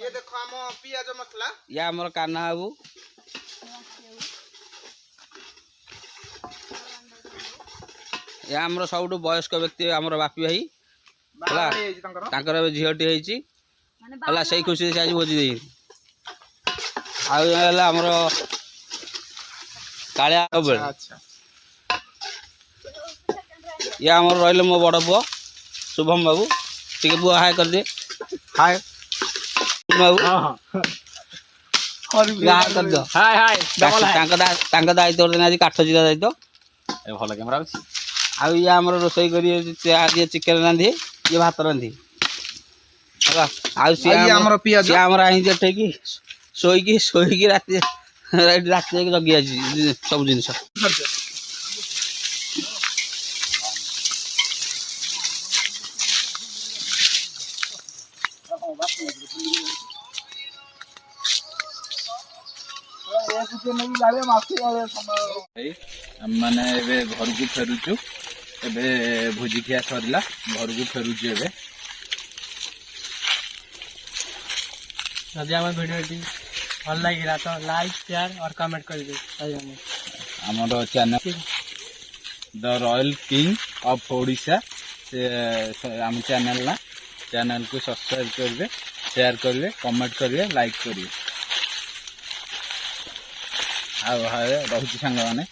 ये देखो हम पियाज मसला या हमर कान्हा बाबू या हमर सबटु वयस्क व्यक्ति हमर बापी भाई हला तांकर झियोटी हेची हला सही खुशी से आज भोजी देई आ हला हमर कालिया बबल अच्छा या हमर रहले मो बड़ पुओ शुभम बाबू ठीक बुआ हाय कर दे हाय बाबू हां हां हाय कर दो हाय हाय डबल हाय तांका दायित्व देना आज काठ जिला दायित्व ए भलो कैमरा अछि आ या हमर रोसई करी आज चिकन रांधी ये भात रांधी हला आ हमर पियाज से हमर आही जे ठेकी सोई की रात के जगी आजी सब जिंस मैंने घर को फेरुचु एबे भोजी खिया सरला घर को फेरुचु एबे जदि आम भिडियो भल लगे तो लाइक शेयर और कमेंट कर दे हमारो channel the royal king of Odisha से आम चैनल को सब्सक्राइब करेंगे शेयर करेंगे कमेंट करेंगे लाइक करेंगे आ रही सांग मैंने